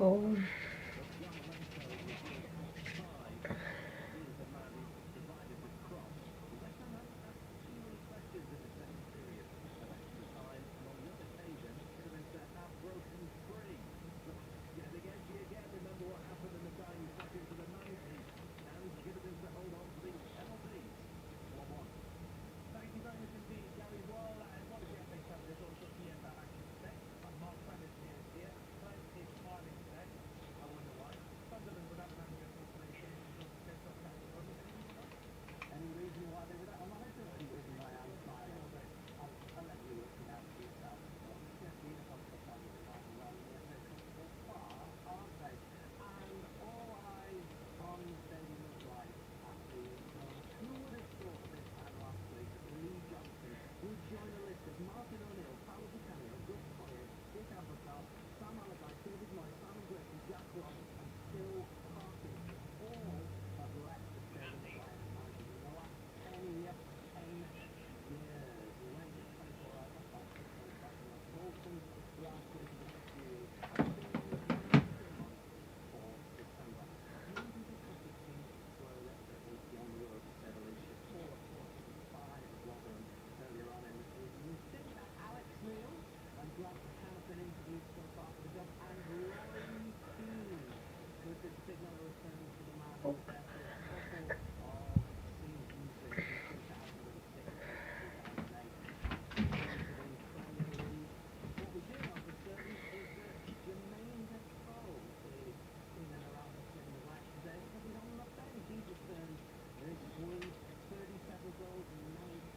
Oh.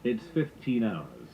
It's 15 hours.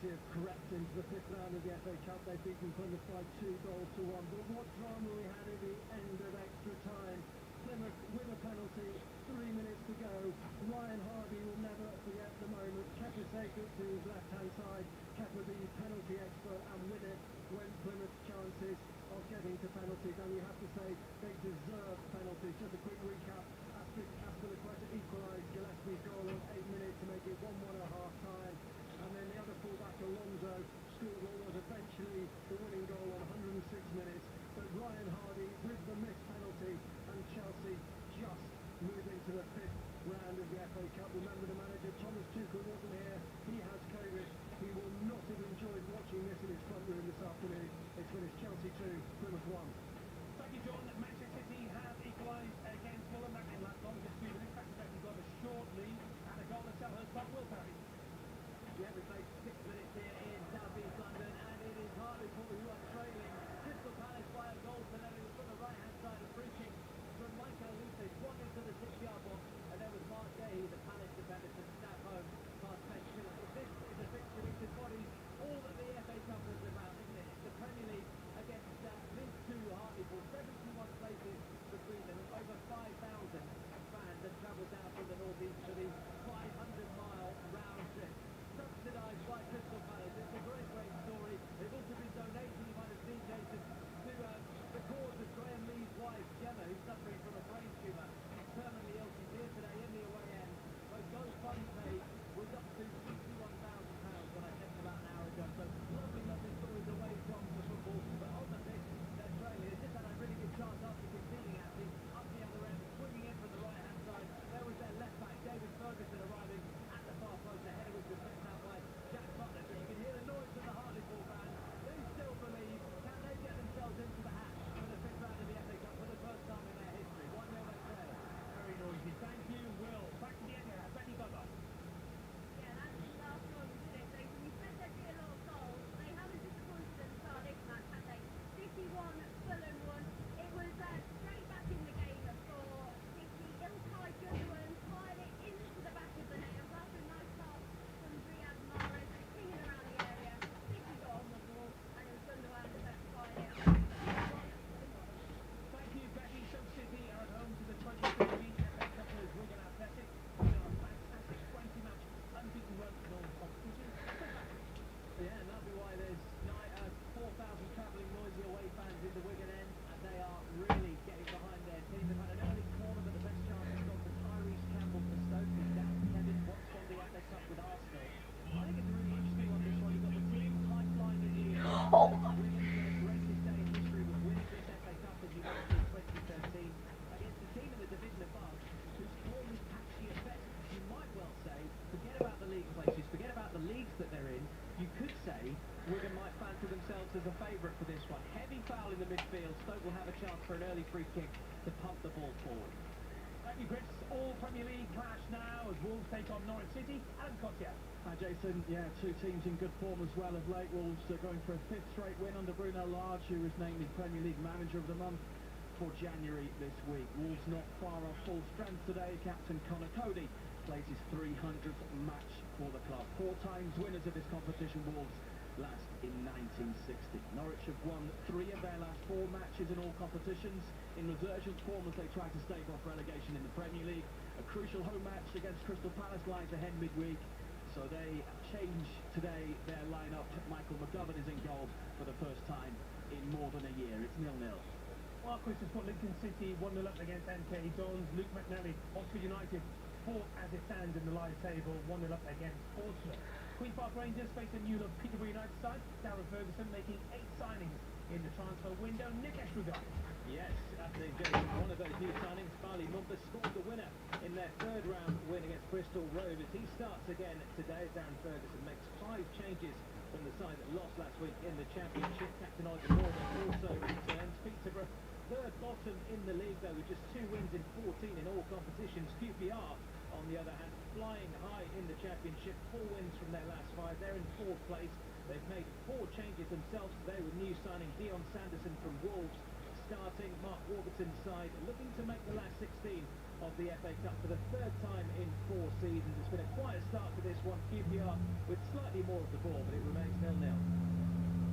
Chelsea have crept into the fifth round of the FA Cup. They've beaten Plymouth by 2-1. But what drama we had at the end of extra time. Plymouth with a penalty, 3 minutes to go. Ryan Hardy will never forget the moment. Kepa Sekic to his left-hand side. Kepa the penalty expert, and with it went Plymouth's chances of getting to penalties. And you have to say they deserve penalties. Just a quick recap. Azpilicueta equalised Gillespie's goal in 8 minutes to make it 1-1 at half-time. And then the other fullback, Alonso, scored what was eventually the winning goal on 106 minutes. But Ryan Hardy with the missed penalty, and Chelsea just move into the fifth round of the FA Cup. Remember, the manager, Thomas Tuchel, wasn't here. He has COVID. He will not have enjoyed watching this in his front room this afternoon. It's finished Chelsea 2, Plymouth 1. Thank you, John. Manchester City have equalised against Fulham. That didn't last long, just 2 minutes. Back to back, you've got a short lead and a goal to Selhurst. But Will Parry. Yeah, we played 6 minutes here in South East London, and it is Hartlepool who are trailing Crystal Palace by a goal to nil. It was from the right-hand side, a free kick from Michael Luce, swung into the 6-yard box, and there was Mark Gahey, the Palace defender, to snap home past Ben Chilwell. But this is a victory which embodies all that the FA Cup is about, isn't it? It's the Premier League against Links 2 Hartlepool, 71 places between them, over 5,000 fans have travelled down from the northeast for the 500-mile round trip. Subsidised by Crystal Palace. It's a great, great story. They've also been donating, you might have seen, Jason, to the cause of Graham Lee's wife, Gemma, who's suffering from a brain tumour. She's terminally ill. She's here today in the away end. Her GoFundMe page was up to £61,000 when I checked about an hour ago. So lovely, lovely stories away from the football. But on the pitch, they're trailing. They just had a really good chance after conceding, actually. Up the other end, swinging in from the right-hand side. There was their left-back, David Ferguson, arriving at the far post. The header was deflected out by Jack Butler. But you can hear the noise from the Hartlepool fans. They still believe. Can they get themselves into the hat for the fifth round of the FA Cup for the first time in their history? 1-0 they trail. Very noisy. Thank you, Will. Back to the end here. Betty Butler. Yeah, that's the last goal, isn't it? Jason, we said there'd be a lot of goals. They haven't disappointed at the start of this match, have they? City won, Fulham won. It was straight back in the game for City. Ilkay Gundogan fired it into the back of the net. It was after a nice pass from Riyad Mahrez, pinging around the area. City got on the ball, and it was Gundogan that fired it. Thank you, Becky. Stoke City are at home to the 2015 FA Cup winners Wigan Athletic. It's a fantastic 20-match unbeaten run in all competitions. Yeah, and that'll be why there's 4,000 travelling noisy away fans in the Wigan end, and they are really getting behind their team. They've had an early corner, but the best chance has gone to Tyrese Campbell for Stoke. He's down to Kevin Watts from the FA Cup with Arsenal. I think it's a really interesting one, this one. You've got the team pipeline in the greatest day in history with winning this FA Cup, as you know, in 2013, against the team in the division above, whose form is patchy at best. You might well say, forget about the league places, forget about the leagues that they're in. You could say Wigan might fancy themselves as a favourite for this one. Heavy foul in the midfield. Stoke will have a chance for an early free kick to pump the ball forward. Thank you, Chris. All Premier League clash now as Wolves take on Norwich City. Adam Cottier. Hi Jason, yeah, two teams in good form as well of late. Wolves are going for a fifth straight win under Bruno Lage, who was named the Premier League Manager of the Month for January this week. Wolves not far off full strength today. Captain Conor Cody plays his 300th match for the club. 4 times winners of this competition, Wolves last in 1960. Norwich have won 3 of their last 4 matches in all competitions. In resurgent form as they try to stave off relegation in the Premier League. A crucial home match against Crystal Palace lies ahead midweek. So they change today their lineup. Michael McGovern is in goal for the first time in more than a year. It's 0-0. Well, Chris has put Lincoln City 1-0 up against MK Dons. Luke McNally, Oxford United, 4th as it stands in the live table, 1-0 up against Portsmouth. Queen's Park Rangers face a new look Peterborough United side. Darren Ferguson making 8 signings in the transfer window. Nick Eschregan. Yes, after getting one of those new signings, Farley Mumpers scored the winner in their 3rd round win against Bristol Rovers. He starts again today. Darren Ferguson makes 5 changes from the side that lost last week in the Championship. Captain Ivan Morgan also returns. Peterborough 3rd bottom in the league though, with just 2 wins in 14 in all competitions. QPR, on the other hand, flying high in the Championship. 4 wins from their last 5. They're in 4th place. They've made 4 changes themselves today with new signing Dion Sanderson from Wolves starting. Mark Warburton's side looking to make the last 16 of the FA Cup for the third time in 4 seasons. It's been a quiet start to this one. QPR with slightly more of the ball, but it remains 0-0.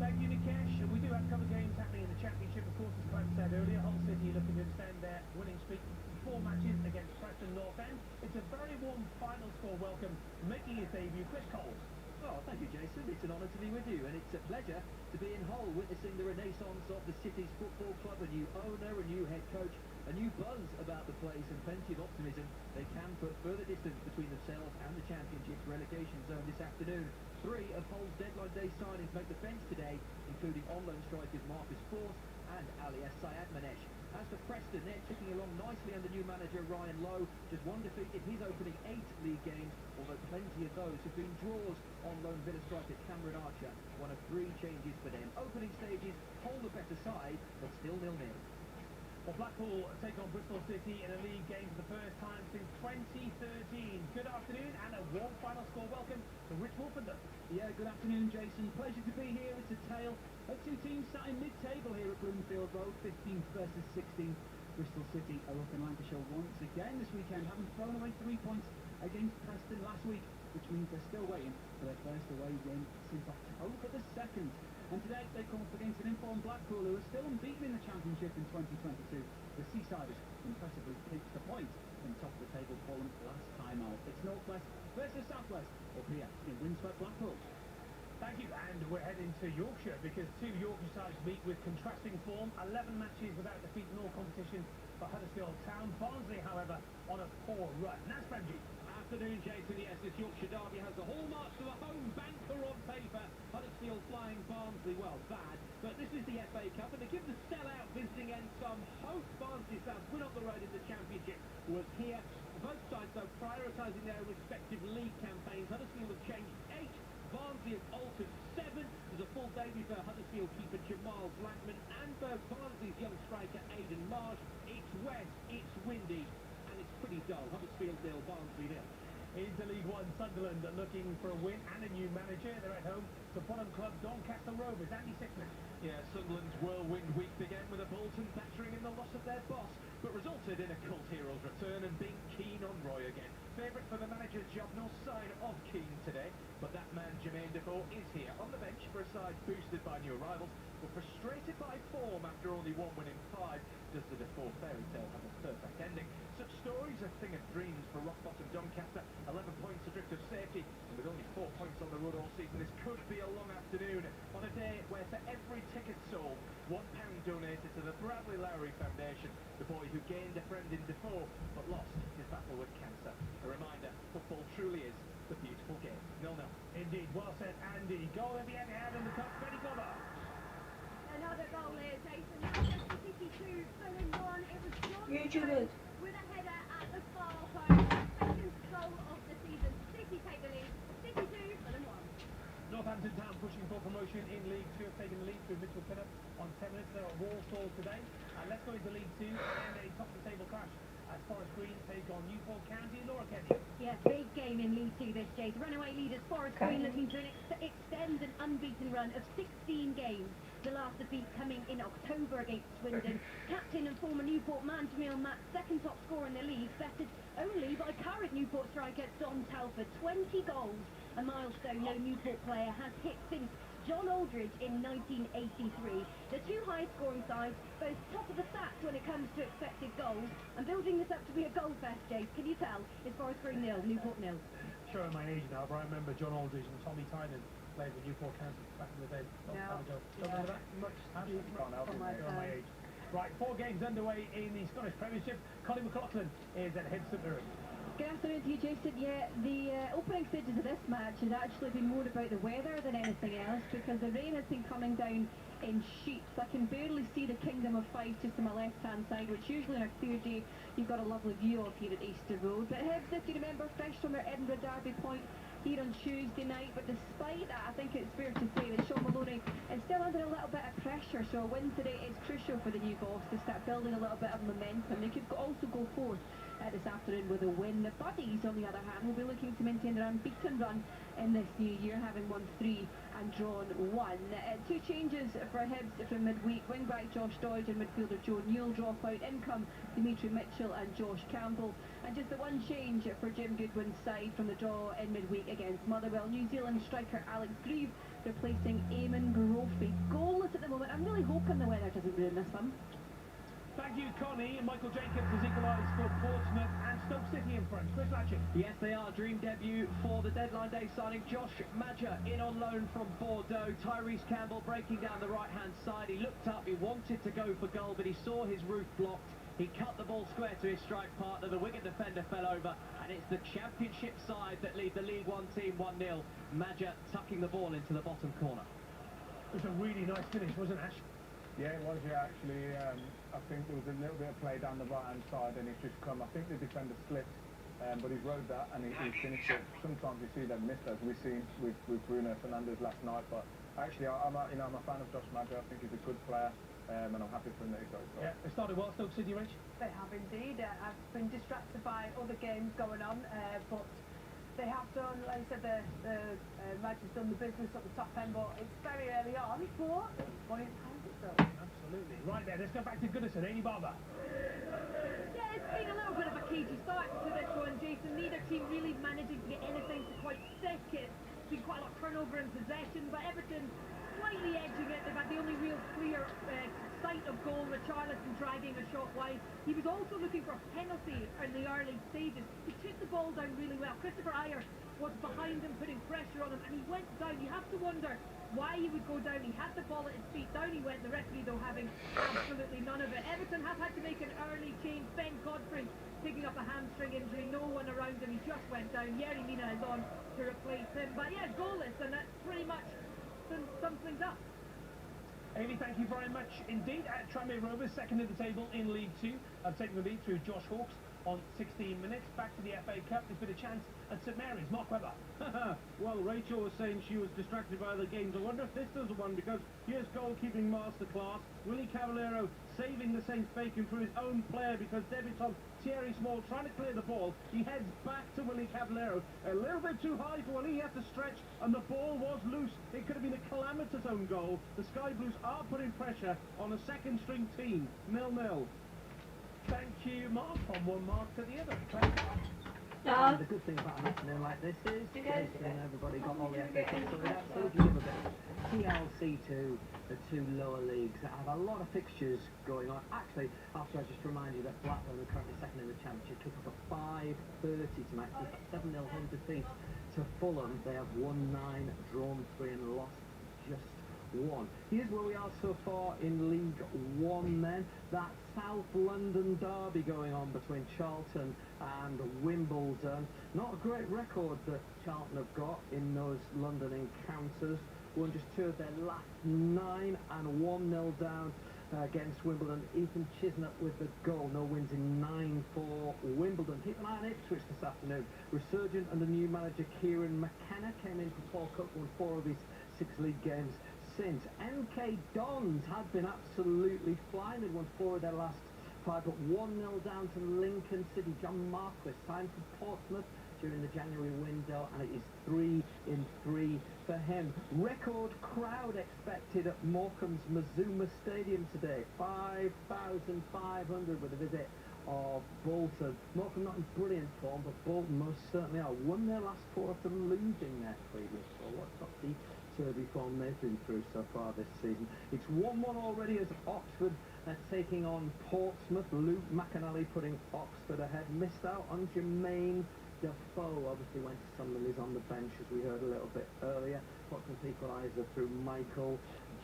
Thank you, Nikesh. We do have a couple of games happening in the Championship, of course, as Clem said earlier. Hull City looking to extend their winning streak to 4 matches against Preston North End. It's a very warm final score welcome, making his debut, Chris Coles. Oh, thank you, Jason. It's an honour to be with you, and it's a pleasure to be in Hull, witnessing the renaissance of the city's football club, a new owner, a new head coach, a new buzz about the place, and plenty of optimism. They can put further distance between themselves and the Championship's relegation zone this afternoon. 3 of Hull's deadline day signings make the bench today, including on-loan strikers Marcus Forss and Alias Sayadmanesh. As for Preston, they're ticking along nicely under new manager Ryan Lowe. Just 1 defeat in his opening 8 league games, although plenty of those have been draws. On loan Villa striker Cameron Archer, 1 of 3 changes for them. Opening stages, Hull the better side, but still 0-0. Well, Blackpool take on Bristol City in a league game for the first time since 2013. Good afternoon and a warm final score welcome to Rich Wolfenden. Yeah, good afternoon, Jason. Pleasure to be here. It's a tale of 2 teams sat in mid-table here at Bloomfield Road, 15th versus 16th. Bristol City are up in Lancashire once again this weekend, having thrown away 3 points against Preston last week, which means they're still waiting for their first away win since October the 2nd. And today they come up against an informed Blackpool who are still unbeaten in the Championship in 2022. The Seasiders impressively pinched the point from top of the table column last time out. It's Northwest versus Southwest up here in windswept Blackpool. Thank you, and we're heading to Yorkshire because 2 Yorkshire sides meet with contrasting form. 11 matches without defeat in all competition for Huddersfield Town. Barnsley, however, on a poor run. Naz Premji. Afternoon, Jason. Yes, this Yorkshire derby has the hallmarks of a home banker on paper. Huddersfield flying, Barnsley, well, bad. But this is the FA Cup, and to give the sellout visiting end some hope, Barnsley South win up the road in the Championship was here. Both sides, though, prioritising their respective league campaigns. Huddersfield have changed 8. Barnsley have altered 7. There's a full debut for Huddersfield keeper Jamal Blackman and for Barnsley's young striker Aidan Marsh. It's wet, it's windy, and it's pretty dull. Huddersfield 0, Barnsley 0. Into League One, Sunderland are looking for a win and a new manager. They're at home to bottom club Doncaster Rovers. Andy Sixman. Yeah, Sunderland's whirlwind week began with a Bolton battering in the loss of their boss, but resulted in a cult hero's return and being keen on Roy again. Favourite for the manager's job, no sign of Keane today, but that man Jermaine Defoe is here on the bench for a side boosted by new arrivals, but frustrated by form after only 1 win in 5. Does the Defoe fairy tale have a perfect ending? Such stories are a thing of dreams for rock bottom Doncaster. 11 points adrift of safety, and with only 4 points on the road all season, this could be a long afternoon on a day where for every ticket sold, £1 donated to the Bradley Lowry Foundation, the boy who gained a friend in Defoe but lost his battle with cancer. A reminder, football truly is the beautiful game. 0-0. Indeed, well said, Andy. Goal at the end of the cup, Benny Glover. Another goal here, Jason. Manchester City 2, Fulham 1. It was John YouTubers. with a header at the far post. Second goal of the season. City take the lead. City 2, Fulham 1. Northampton Town pushing for promotion in League 2 have taken the lead through Mitchell Pinnock on 10 minutes. They're at Walsall today. Let's go into League 2 and a top-of-the-table clash as Forest Green take on Newport County. Laura Kenny. Yeah, big game in League 2 this, Jade. Runaway leaders Forest Green looking to extend an unbeaten run of 16 games. The last defeat coming in October against Swindon. Captain and former Newport man Jamil Matt, second top scorer in the league, bettered only by current Newport striker Don Telford. 20 goals, a milestone no Newport player has hit since John Aldridge in 1983. The 2 highest scoring sides, both top of the stats when it comes to expected goals, and building this up to be a goal fest, Jade. Can you tell? It's Forest Green 0, Newport 0. Showing my age now, but I remember John Aldridge and Tommy Tynan played with Newport County back in the day. Long time ago. Don't remember that? Much Absolutely can't help it, from my showing my time. age. Right, 4 games underway in the Scottish Premiership. Colin McLaughlin is at Hibs St Mirren. Good afternoon to you, Jason. Yeah, the opening stages of this match has actually been more about the weather than anything else, because the rain has been coming down in sheets. I can barely see the Kingdom of Fife just on my left-hand side, which usually on a clear day you've got a lovely view of here at Easter Road. But Hibs, if you remember, fresh from their Edinburgh derby point here on Tuesday night, but despite that, I think it's fair to say that Sean Maloney is still under a little bit of pressure, so a win today is crucial for the new boss to start building a little bit of momentum. They could also go forth this afternoon with a win. The Buddies, on the other hand, will be looking to maintain their unbeaten run in this new year, having won 3 and drawn 1. Two changes for Hibs from midweek. Wing-back Josh Doidge and midfielder Joe Neal drop out. In come Dimitri Mitchell and Josh Campbell. And just the one change for Jim Goodwin's side from the draw in midweek against Motherwell. New Zealand striker Alex Grieve replacing Eamon Brophy. Goalless at the moment. I'm really hoping the weather doesn't ruin this one. Thank you, Connie. Michael Jacobs has equalised for Portsmouth and Stoke City in front. Chris Latchett. Yes, they are. Dream debut for the deadline day signing. Josh Maja in on loan from Bordeaux. Tyrese Campbell breaking down the right-hand side. He looked up, he wanted to go for goal, but he saw his roof blocked. He cut the ball square to his strike partner. The Wigan defender fell over, and it's the Championship side that lead the League One team 1-0. Maja tucking the ball into the bottom corner. It was a really nice finish, wasn't it, Ash? Yeah, it was, yeah, actually. I think there was a little bit of play down the right-hand side, and it's just come. I think the defender slipped, but he rode that, and he finished it. Sometimes you see them miss, as we've seen with Bruno Fernandes last night, but actually, I'm a fan of Josh Maja. I think he's a good player, and I'm happy for him that he got his goal. Yeah, it started well, Stoke City, Rich? They have indeed. I've been distracted by other games going on, but they have done, like I said, the Maja's done the business at the top end, but it's very early on, but point time it though. Absolutely. Right there, let's go back to Goodison. Amy Barber. Yeah, it's been a little bit of a cagey start to this one, Jason. Neither team really managing to get anything to quite stick. It's been quite a lot of turnover in possession, but Everton slightly edging it. They've had the only real clear sight of goal, Richarlison dragging a shot wide. He was also looking for a penalty in the early stages. He took the ball down really well. Christopher Ayer was behind him, putting pressure on him, and he went down. You have to wonder why he would go down. He had the ball at his feet. Down he went. The referee, though, having absolutely none of it. Everton have had to make an early change. Ben Godfrey picking up a hamstring injury. No one around him. He just went down. Yerry Mina is on to replace him. But yeah, goalless, and that pretty much sums things up. Amy, thank you very much indeed. At Tranmere Rovers, second in the table in League Two. I've taken the lead through Josh Hawkes on 16 minutes. Back to the FA Cup. There's been a chance at St Mary's. Mark Webber. Well, Rachel was saying she was distracted by other games. I wonder if this does one, because here's goalkeeping masterclass. Willie Cavallero saving the Saints bacon through his own player, because debutant Thierry Small trying to clear the ball. He heads back to Willie Cavallero. A little bit too high for Willie. He had to stretch, and the ball was loose. It could have been a calamitous own goal. The Sky Blues are putting pressure on a second-string team. 0-0. Thank you, Mark. From one mark to the other. And the good thing about an afternoon like this is, Jason and everybody got all the FA Cup sorted out, so give a bit. TLC2, the two lower leagues that have a lot of fixtures going on. Actually, after I just remind you that Blackburn are currently second in the Championship, kick off at 5:30 tonight. They've got 7-0 home defeat to Fulham. They have won 9, drawn 3 and lost just 1. Here's where we are so far in League One then. That South London derby going on between Charlton and Wimbledon. Not a great record that Charlton have got in those London encounters. Won just 2 of their last 9 and 1-0 down against Wimbledon. Ethan Chisnut with the goal. No wins in 9 for Wimbledon. Keep an eye on Ipswich this afternoon. Resurgent under new manager Kieran McKenna came in for Paul Cook, won 4 of his 6 league games since. MK Dons had been absolutely flying. They'd won 4 of their last 5, but 1-0 down to Lincoln City. John Marquis signed for Portsmouth during the January window, and it is 3 in 3 for him. Record crowd expected at Morecambe's Mazuma Stadium today. 5,500 with a visit of Bolton. Morecambe not in brilliant form, but Bolton most certainly are. Won their last 4 after losing their previous 4. What's up the turvy form they've been through so far this season? It's 1-1 already as Oxford taking on Portsmouth. Luke McAnally putting Oxford ahead. Missed out on Jermaine Defoe. Obviously went to Sunderland. He's on the bench, as we heard a little bit earlier. Portsmouth equaliser through Michael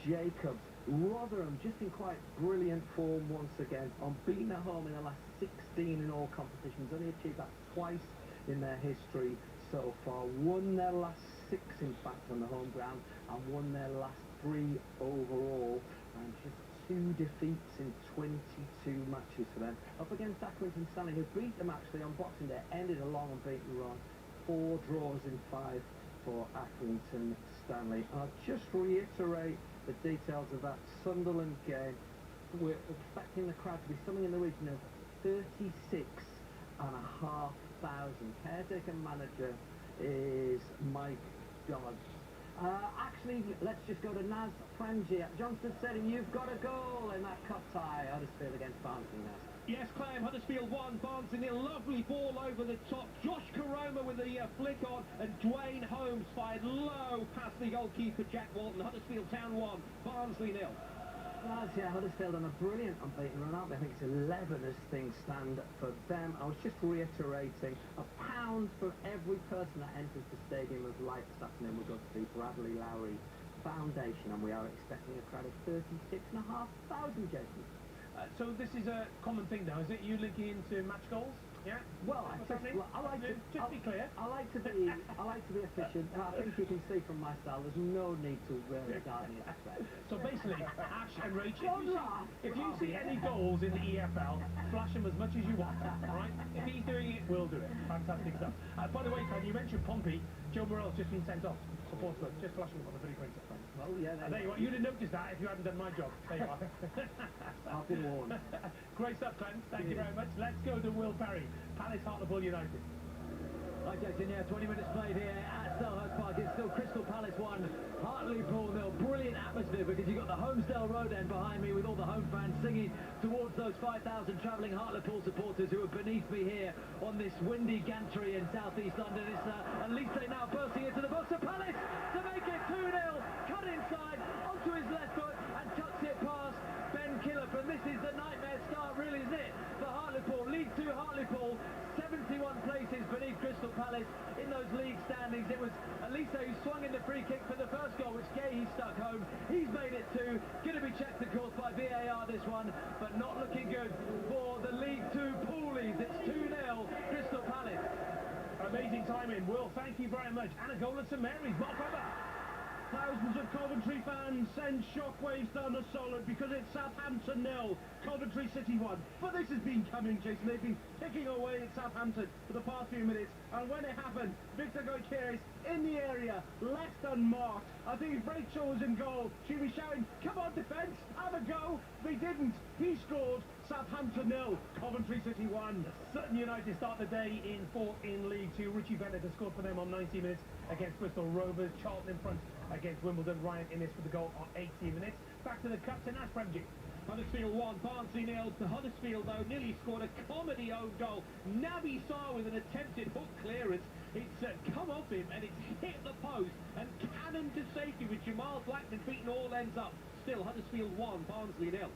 Jacobs. Rotherham just in quite brilliant form once again. Unbeaten at home in the last 16 in all competitions. Only achieved that twice in their history so far. Won their last 6, in fact, on the home ground, and won their last 3 overall. And just 2 defeats in 22 matches for them. Up against Accrington Stanley, who beat them actually on Boxing Day, ended a long unbeaten run. 4 draws in 5 for Accrington Stanley. I'll just reiterate the details of that Sunderland game. We're expecting the crowd to be something in the region of 36,500. Caretaker manager is Mike Dodds. Actually, let's just go to Naz Frenzy at Johnston Stadium. You've got a goal in that cup tie. Huddersfield against Barnsley, Naz. Yes, Clem, Huddersfield 1, Barnsley 0. Lovely ball over the top. Josh Karoma with the flick on, and Dwayne Holmes fired low past the goalkeeper, Jack Walton. Huddersfield Town 1, Barnsley 0. Lads, yeah, Huddersfield on a brilliant unbeaten run up. I think it's 11 as things stand for them. I was just reiterating, £1 for every person that enters the Stadium of Light this afternoon will go to the Bradley Lowry Foundation, and we are expecting a crowd of 36,500, Jason. So this is a common thing now, is it? You linking into match goals? Yeah? Well, I like to be clear. I like to be efficient. I think you can see from my style there's no need to really guard me as So basically, Ash and Rach, if you see any goals in the EFL, flash them as much as you want, right? If he's doing it, we'll do it. Fantastic stuff. By the way, Ken, you mentioned Pompey. Joe Morell's just been sent off for Portsmouth. Just flash him on the video printer. well, yeah. There you are. You'd have noticed that if you hadn't done my job. There you are. I've been warned. Great stuff, Clem. Thank you very much. Let's go to Will Perry. Palace Hartlepool United. Hi Jason, yeah, 20 minutes played here at Selhurst Park. It's still Crystal Palace 1, Hartlepool 0. Brilliant atmosphere because you've got the Holmesdale Road end behind me with all the home fans singing towards those 5,000 travelling Hartlepool supporters who are beneath me here on this windy gantry in southeast London. It's Elise now bursting into the box of Palace to make it 2-0. Cut inside onto his left foot and cuts it past Ben Killip. And this is the nightmare start, really, isn't it? For Hartlepool, League 2 Hartlepool, 71 places beneath Crystal Palace in those league standings. It was Elise who swung in the free kick for the first goal, which Gahey stuck home. He's made it 2. Going to be checked, of course, by VAR this one, but not looking good for the League 2 Poolies. It's 2-0 Crystal Palace. Amazing timing, Will. Thank you very much. And a goal at St Mary's. Mark Webber. Thousands of Coventry fans send shockwaves down the Solid because it's Southampton 0, Coventry City 1. But this has been coming, Jason. They've been ticking away at Southampton for the past few minutes. And when it happened, Victor Gutierrez in the area, left unmarked. I think if Rachel was in goal, she'd be shouting, "Come on, defence, have a go." They didn't. He scored. Southampton 0, Coventry City 1. Sutton United start the day in 4th in League 2. Richie Bennett has scored for them on 90 minutes against Bristol Rovers. Charlton in front against Wimbledon. Ryan Innes with the goal on 18 minutes. Back to the captain, Ash Premji. Huddersfield 1, Barnsley 0. Huddersfield, though, nearly scored a comedy own goal. Naby Sarr with an attempted hook clearance. It's come off him and it's hit the post and cannoned to safety with Jamal Blackman beating all ends up. Still, Huddersfield 1, Barnsley 0.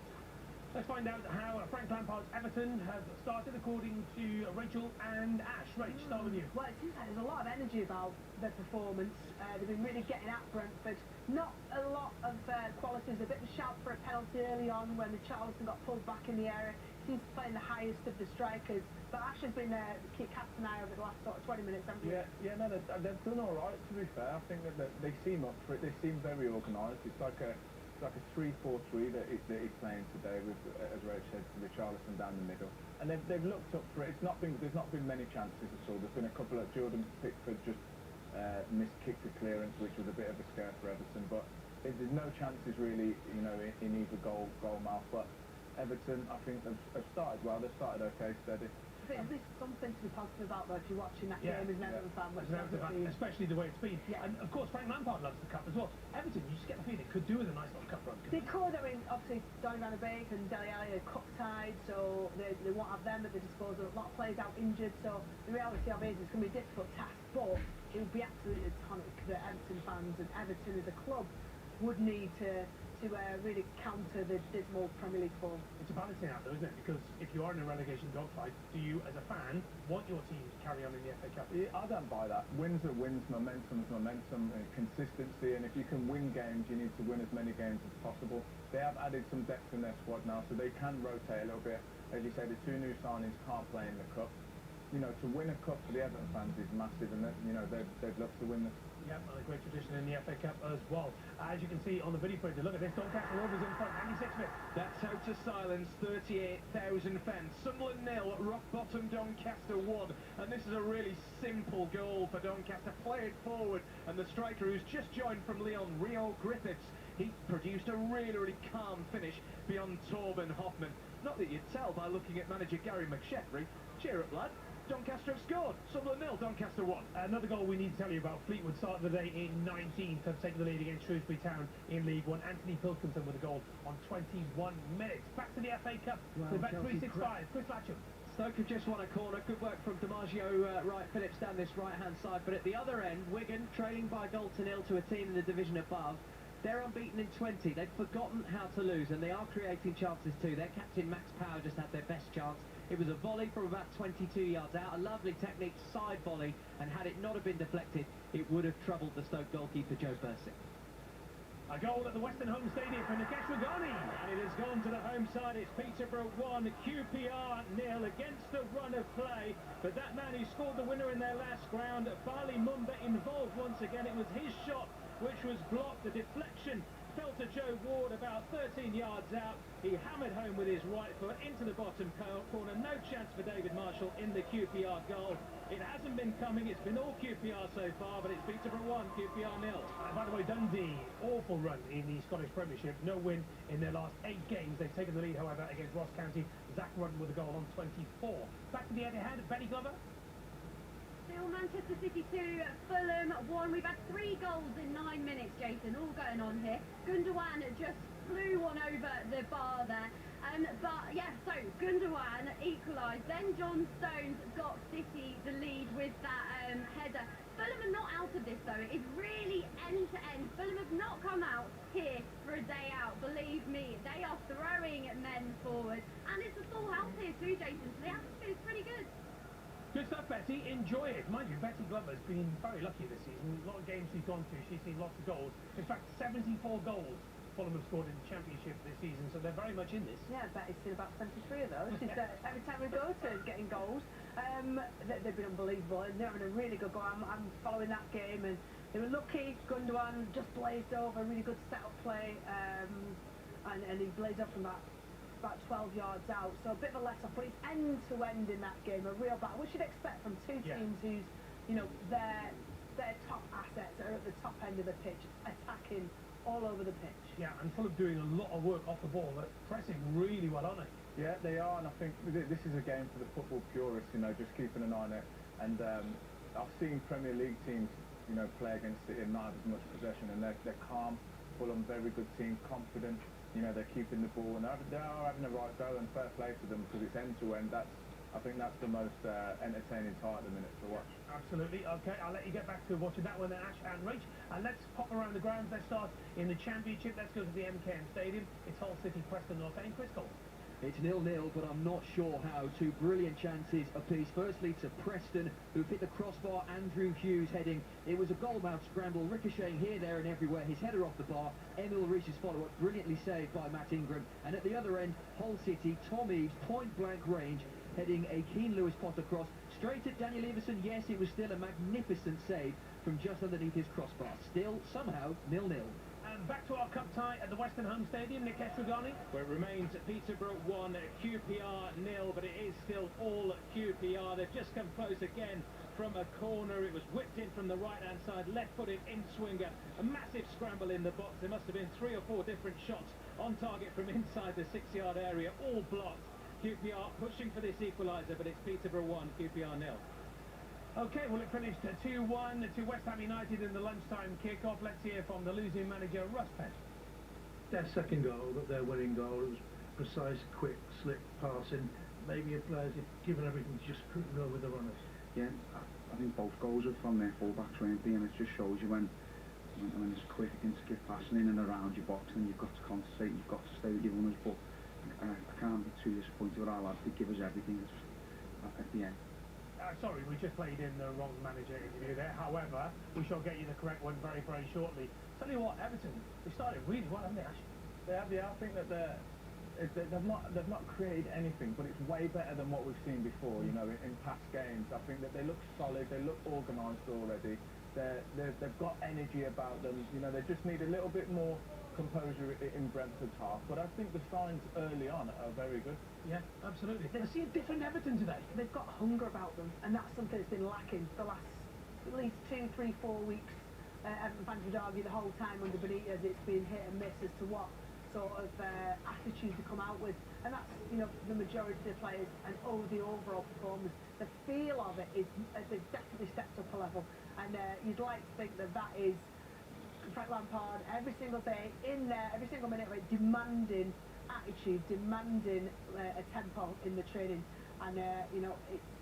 Let's find out how Frank Lampard's Everton have started according to Rachel and Ash. Rach, start with you. Well, it seems like there's a lot of energy about their performance. They've been really getting at Brentford. Not a lot of qualities. A bit of a shout for a penalty early on when the Charlton got pulled back in the area. Seems to play in the highest of the strikers. But Ash has been the key captain now over the last sort of 20 minutes, haven't you? Yeah, no, they've done all right, to be fair. I think that they seem up for it. They seem very organised. It's like a 3-4-3 that he's playing today with, as Rach said, Richarlison down the middle. And they've looked up for it. There's not been many chances at all. There's been a couple of Jordan Pickford just kicked a clearance, which was a bit of a scare for Everton. But there's no chances really, you know, in either goal mouth. But Everton, I think, have started well. They've started okay, steady. I think at least something to be positive about though if you're watching that game as an Everton fan, which especially the way it's been. Yeah. And of course Frank Lampard loves the cup as well. Everton, you just get the feeling, could do with a nice little cup run. They could. I mean, obviously Donny van de Beek and Dele Alli are cup tied, so they won't have them at their disposal. A lot of players out injured, so the reality of it is it's going to be a difficult task, but it would be absolutely tonic that Everton fans and Everton as a club would need to really counter the dismal Premier League form. It's a balancing act though, isn't it? Because if you are in a relegation dogfight, do you, as a fan, want your team to carry on in the FA Cup? Yeah, I don't buy that. Wins are wins, momentum's momentum, consistency, and if you can win games, you need to win as many games as possible. They have added some depth in their squad now, so they can rotate a little bit. As you say, the 2 new signings can't play in the Cup. You know, to win a Cup for the Everton fans is massive, and you know, they'd love to win this. Yep, and a great tradition in the FA Cup as well. As you can see on the video printer, look at this, Doncaster Rovers in front, 96 minutes. That's how to silence 38,000 fans. Sunderland 0, rock bottom Doncaster 1. And this is a really simple goal for Doncaster. Play it forward, and the striker who's just joined from Lyon, Rio Griffiths, he produced a really calm finish beyond Torben Hoffman. Not that you'd tell by looking at manager Gary McSheffrey. Cheer up, lad. Doncaster have scored. Sunderland 0, Doncaster 1. Another goal we need to tell you about. Fleetwood started the day in 19th, have taken the lead against Shrewsbury Town in League One. Anthony Pilkington with a goal on 21 minutes. Back to the FA Cup. Well, We're back Chelsea 365. Chris Latcham. Stoke have just won a corner. Good work from DiMaggio, Wright Phillips down this right-hand side. But at the other end, Wigan trailing by a goal to nil to a team in the division above. They're unbeaten in 20. They've forgotten how to lose, and they are creating chances too. Their captain, Max Power, just had their best chance. It was a volley from about 22 yards out, a lovely technique side volley, and had it not have been deflected, it would have troubled the Stoke goalkeeper, Joe Bursik. A goal at the Western Home Stadium for Nikesh Ragani. And it has gone to the home side. It's Peterborough 1, QPR 0 against the run of play. But that man who scored the winner in their last round, Bali Mumba, involved once again. It was his shot which was blocked. The deflection fell to Joe Ward about 13 yards out. He hammered home with his right foot into the bottom corner. No chance for David Marshall in the QPR goal. It hasn't been coming. It's been all QPR so far, but it's Peterborough 1, QPR 0. And by the way, Dundee, awful run in the Scottish Premiership. No win in their last 8 games. They've taken the lead, however, against Ross County. Zach Rudden with a goal on 24. Back to the Etihad, Benny Glover. Still Manchester City 2, Fulham 1. We've had 3 goals in 9 minutes, Jason, all going on here. Gundogan just flew one over the bar there. But yeah, so Gundogan equalised. Then John Stones got City the lead with that header. Fulham are not out of this though. It is really end to end. Fulham have not come out here for a day out. Believe me, they are throwing men forward. And it's a full house here too, Jason. So the atmosphere is pretty good. Good stuff, Betty. Enjoy it. Mind you, Betty Glover's been very lucky this season. A lot of games she's gone to, she's seen lots of goals. In fact, 74 goals Fulham have scored in the Championship this season, so they're very much in this. Yeah, Betty's seen about 73 of those. She's, every time we go to getting goals, they've been unbelievable, and they're having a really good go. I'm following that game, and they were lucky. Gundogan just blazed over, really good set-up play, and he blazed up from about 12 yards out, so a bit of a let-off, but it's end-to-end in that game, a real battle, which you'd expect from two teams whose, you know, their top assets are at the top end of the pitch, attacking all over the pitch. Yeah, and Fulham doing a lot of work off the ball. They're pressing really well, aren't they? Yeah, they are, and I think this is a game for the football purists, you know, just keeping an eye on it. And I've seen Premier League teams, you know, play against City and not have as much possession, and they're calm. Fulham, very good team, confident. You know, they're keeping the ball, and they are having a right go, and fair play to them, because it's end-to-end. I think that's the most entertaining part of the minute to watch. Absolutely. Okay, I'll let you get back to watching that one then, Ash and Rach. And let's pop around the grounds. Let's start in the Championship. Let's go to the MKM Stadium. It's Hull City, Preston North End. Chris Cole. It's 0-0, but I'm not sure how. 2 brilliant chances apiece. Firstly to Preston, who hit the crossbar. Andrew Hughes heading. It was a goal-mouth scramble, ricocheting here, there and everywhere. His header off the bar. Emil Reese's follow-up, brilliantly saved by Matt Ingram. And at the other end, Hull City, Tom Eaves, point-blank range, heading a Keane Lewis Potter cross. Straight at Daniel Everson. Yes, it was still a magnificent save from just underneath his crossbar. Still, somehow, 0-0. And back to our cup tie at the Western Home Stadium, Nikesh Ragani. Where it remains Peterborough 1, QPR 0, but it is still all QPR. They've just come close again from a corner. It was whipped in from the right-hand side, left-footed in-swinger. A massive scramble in the box. There must have been 3 or 4 different shots on target from inside the 6-yard area, all blocked. QPR pushing for this equaliser, but it's Peterborough 1, QPR 0. Okay, well, it finished 2-1 to West Ham United in the lunchtime kick-off. Let's hear from the losing manager, Russ Penn. Their second goal, their winning goal, it was precise, quick, slick passing. Maybe the players had given everything, just couldn't go with the runners. Yeah, I think both goals are from their full-backs, weren't they? And it just shows you when it's quick and skip passing in and around your box, and you've got to concentrate, you've got to stay with your runners. But I can't be too disappointed with our lads. They give us everything at the end. Sorry, we just played in the wrong manager interview there. However, we shall get you the correct one very, very shortly. Tell you what, Everton, they started really well, haven't they, Ash? They have, I think that they've not created anything, but it's way better than what we've seen before, you know, in past games. I think that they look solid, they look organised already. They've got energy about them, you know, they just need a little bit more composure in Brentford's half, but I think the signs early on are very good. Yeah, absolutely. I see a different Everton today. They've got hunger about them, and that's something that's been lacking the last at least 2, 3, 4 weeks. Everton fans would argue the whole time under Benitez it's been hit and miss as to what sort of attitude to come out with, and that's, you know, the majority of the players, and the overall performance, the feel of it is, they've definitely stepped up a level, and you'd like to think that that is Frank Lampard every single day in there, every single minute of it, demanding attitude, demanding a tempo in the training, and you know,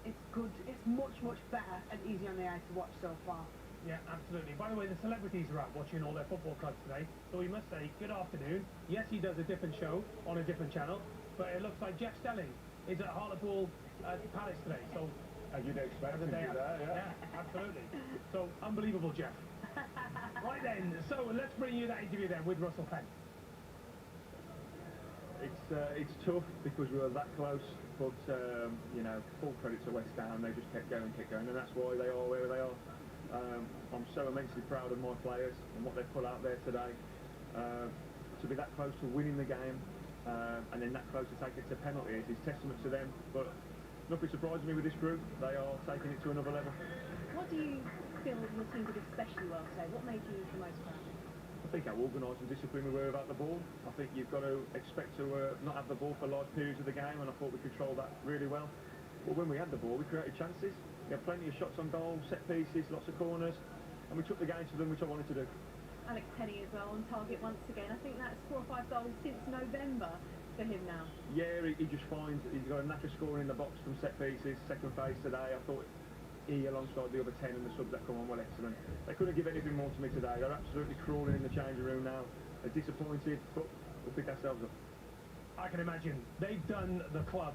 it's good, it's much better and easy on the eye to watch so far. Yeah, absolutely. By the way, the celebrities are out watching all their football clubs today, so we must say good afternoon. Yes, he does a different show on a different channel, but it looks like Jeff Stelling is at Hartlepool Palace today, so... As you'd expect him to do that, yeah. Yeah, absolutely. So, unbelievable, Jeff. Right then, so let's bring you that interview then with Russell Penn. It's tough because we were that close, but you know, full credit to West Ham. They just kept going, and that's why they are where they are. I'm so immensely proud of my players and what they've put out there today. To be that close to winning the game, and then that close to taking it to penalties is testament to them. But nothing surprises me with this group. They are taking it to another level. What do you feel your team did especially well today? What made you the most proud? I think how organised and disciplined we were about the ball. I think you've got to expect to not have the ball for large periods of the game, and I thought we controlled that really well. But when we had the ball, we created chances. We had plenty of shots on goal, set pieces, lots of corners, and we took the game to them, which I wanted to do. Alex Penny as well on target once again. I think that's 4 or 5 goals since November for him now. Yeah, he just finds he's got a knack of scoring in the box from set pieces. Second phase today, I thought he, alongside the other 10 and the subs that come on, well, excellent. They couldn't give anything more to me today. They're absolutely crawling in the changing room now. They're disappointed, but we'll pick ourselves up. I can imagine. They've done the club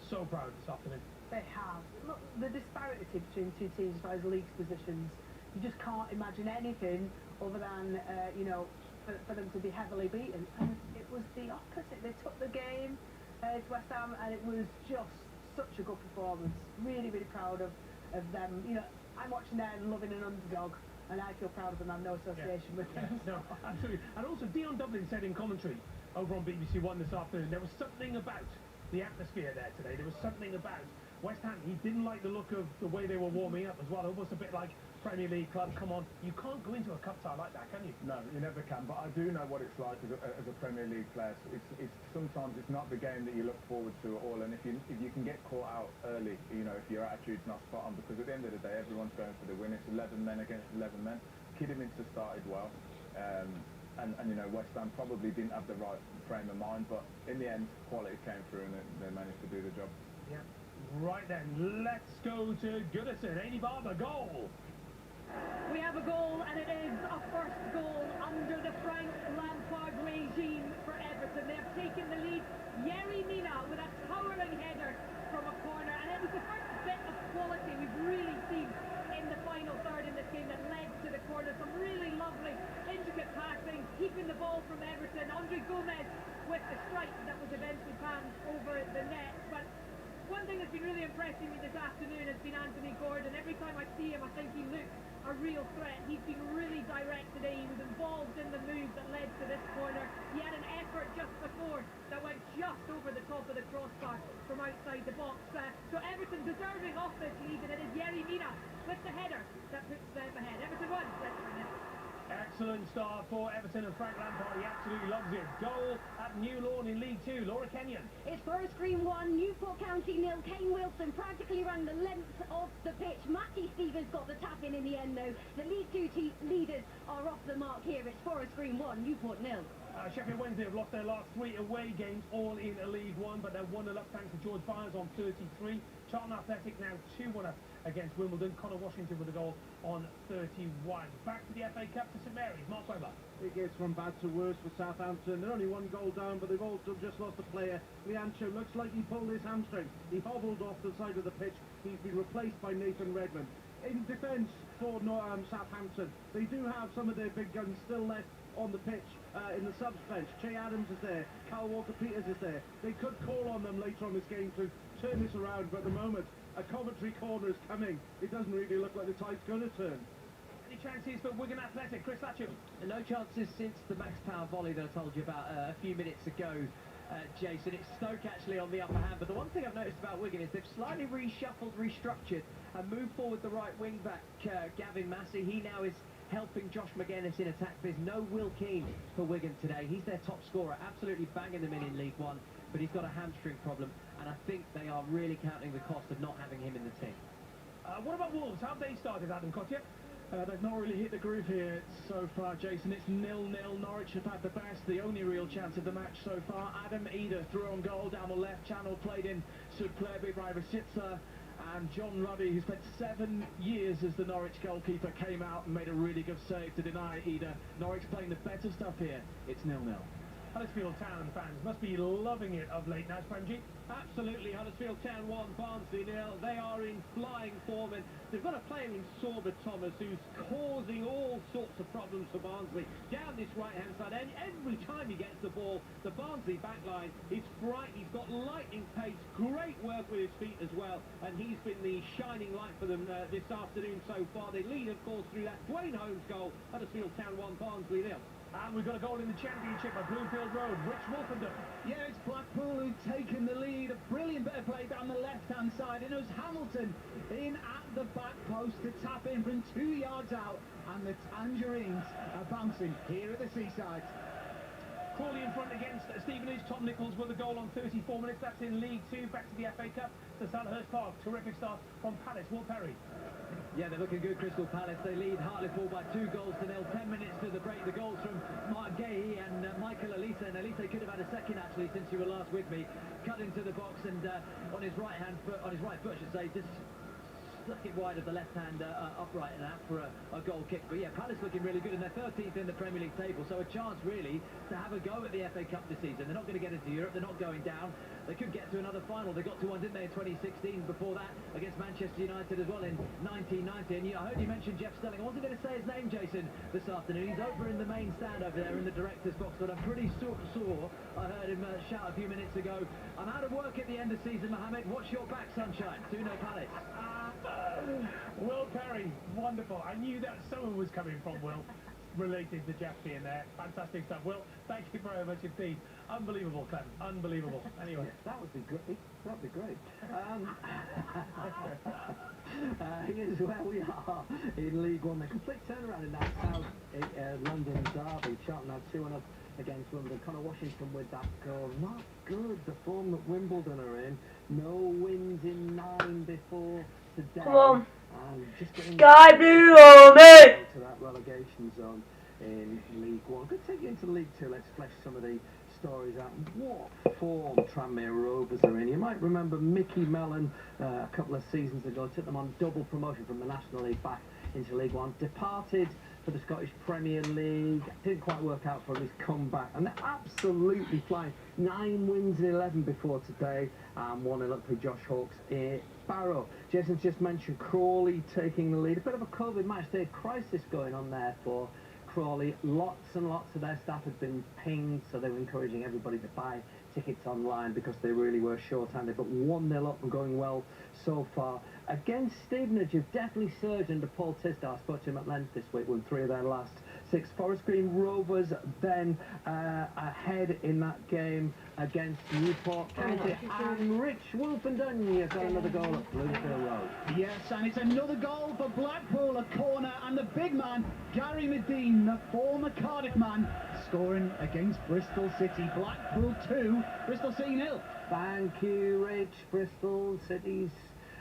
so proud this afternoon. They have. Look, the disparity between two teams as far as league positions, you just can't imagine anything other than, you know, for them to be heavily beaten. And it was the opposite. They took the game to West Ham, and it was just such a good performance. Really proud of them. You know, I'm watching them loving an underdog, and I feel proud of them. I have no association with them. No, absolutely. And also, Dion Dublin said in commentary over on BBC One this afternoon, there was something about the atmosphere there today. There was something about West Ham. He didn't like the look of the way they were warming up as well. Almost a bit like Premier League club. Come on, you can't go into a cup tie like that, can you? No, you never can. But I do know what it's like as a Premier League player. It's sometimes it's not the game that you look forward to at all. And if you can get caught out early, you know, if your attitude's not spot on, because at the end of the day, everyone's going for the win. It's 11 men against 11 men. Kidderminster started well. And you know, West Ham probably didn't have the right frame of mind, but in the end, quality came through and they managed to do the job. Yeah. Right then, let's go to Goodison. Amy Barber, goal! We have a goal, and it is a first goal under the Frank Lampard regime for Everton. They have taken the lead. Yerry Mina with a towering header from a corner, and it was the first bit of quality we've really seen in the final third in this game that led to the corner. Some really lovely, intricate passing, keeping the ball from Everton. Andre Gomez with the strike that was eventually panned over the net. But one thing that's been really impressing me this afternoon has been Anthony Gordon. Every time I see him, I think he looks a real threat. He's been really direct today. He was involved in the move that led to this corner. He had an effort just before that went just over the top of the crossbar from outside the box. So Everton deserving of this lead, and it is Yerry Mina with the header that puts them ahead. Everton 1, Leicester 0. Excellent start for Everton and Frank Lampard. He absolutely loves it. Goal at New Lawn in League 2. Laura Kenyon. It's Forest Green 1, Newport County 0. Kane Wilson practically ran the length of the pitch. Matty Stevens got the tap in the end, though. The League 2 leaders are off the mark here. It's Forest Green 1, Newport 0. Sheffield Wednesday have lost their last 3 away games, all in League 1, but they're 1-0 up thanks to George Byers on 33. Charlton Athletic now 2-1 up against Wimbledon. Connor Washington with a goal on 31. Back to the FA Cup to St Mary's. Mark Webber. It gets from bad to worse for Southampton. They're only 1 goal down, but they've also just lost a player. Leancho looks like he pulled his hamstring. He hobbled off the side of the pitch. He's been replaced by Nathan Redmond. In defence for Southampton, they do have some of their big guns still left on the pitch in the subs bench. Che Adams is there, Kyle Walker-Peters is there. They could call on them later on this game to turn this around, but at the moment a Coventry corner is coming. It doesn't really look like the tide's going to turn. Any chances for Wigan Athletic? Chris Latcham. No chances since the Max Power volley that I told you about a few minutes ago, Jason. It's Stoke actually on the upper hand, but the one thing I've noticed about Wigan is they've slightly reshuffled, restructured and moved forward the right wing back, Gavin Massey. He now is helping Josh Magennis in attack. There's no Will Keane for Wigan today. He's their top scorer, absolutely banging them in League One, but he's got a hamstring problem, and I think they are really counting the cost of not having him in the team. What about Wolves? How have they started, Adam Cottier? They've not really hit the groove here so far, Jason. It's 0-0. Norwich have had the best, the only real chance of the match so far. Adam Eder threw on goal down the left channel, played in superbly by Rashica, and John Ruddy, who spent 7 years as the Norwich goalkeeper, came out and made a really good save to deny Eder. Norwich playing the better stuff here. It's 0-0. Huddersfield Town fans must be loving it of late now, Premji. Absolutely, Huddersfield Town 1, Barnsley 0. They are in flying form, and they've got a player in Sorba Thomas who's causing all sorts of problems for Barnsley down this right-hand side. And every time he gets the ball, the Barnsley backline is bright. He's got lightning pace, great work with his feet as well, and he's been the shining light for them this afternoon so far. They lead, of course, through that Dwayne Holmes goal. Huddersfield Town 1, Barnsley 0. And we've got a goal in the Championship at Bloomfield Road. Rich Wolfenden. Yeah, it's Blackpool who've taken the lead. A brilliant bit of play down the left-hand side. And it was Hamilton in at the back post to tap in from 2 yards out. And the Tangerines are bouncing here at the Seaside. Crawley in front against Stevenage. Tom Nichols with a goal on 34 minutes. That's in League 2. Back to the FA Cup to Selhurst Park. Terrific start from Palace. Will Perry. Yeah, they're looking good, Crystal Palace. They lead Hartlepool by 2 goals to 0. 10 minutes to the break. The goals from Mark Gay and Michael Elise. And Elise could have had a second, actually, since you were last with me. Cut into the box and on his right foot, I should say, just stuck it wide of the left hand upright and out for a goal kick. But yeah, Palace looking really good, and they're 13th in the Premier League table, so a chance really to have a go at the FA Cup this season. They're not going to get into Europe, they're not going down. They could get to another final. They got to one, didn't they, in 2016, before that against Manchester United as well in 1990. And I heard you mention Jeff Stelling. I wasn't going to say his name, Jason, this afternoon. He's over in the main stand over there in the director's box, but I'm pretty sure I heard him shout a few minutes ago, I'm out of work at the end of season, Mohammed. Watch your back, sunshine. 2-0 Palace. Will Perry, wonderful. I knew that someone was coming from Will, related to Jeff being there. Fantastic stuff. Will, thank you very much indeed. Unbelievable, Clem. Unbelievable. Anyway. That would be great. That would be great. Here's where we are in League One. The complete turnaround in that South London derby. Charlton had 2-0 against Wimbledon. Connor Washington with that goal. Not good. The form that Wimbledon are in. No wins in 9 before today. Come on. And just getting Sky Blue on me! to that relegation zone in League One. Good to take you into League Two. Let's flesh some of the stories out. What form Tranmere Rovers are in. You might remember Mickey Mellon a couple of seasons ago took them on double promotion from the National League back into League One. Departed for the Scottish Premier League. Didn't quite work out for him. He's come back. And they're absolutely flying. 9 wins in 11 before today. And 1-0 up for Josh Hawks in Barrow. Jason's just mentioned Crawley taking the lead. A bit of a COVID match day crisis going on there for Crawley. Lots and lots of their staff had been pinged, so they were encouraging everybody to buy tickets online because they really were short-handed. But 1-0 up and going well so far. Against Stevenage, who've definitely surged under Paul Tisdale. I spoke to him at length this week, won 3 of their last 6. Forest Green Rovers then ahead in that game against Newport County. And Rich Wolfenden has got another goal at Bloomfield Road. Yes, and it's another goal for Blackpool, a corner, and the big man, Gary Medine, the former Cardiff man, scoring against Bristol City. Blackpool 2, Bristol City 0. Thank you, Rich. Bristol City's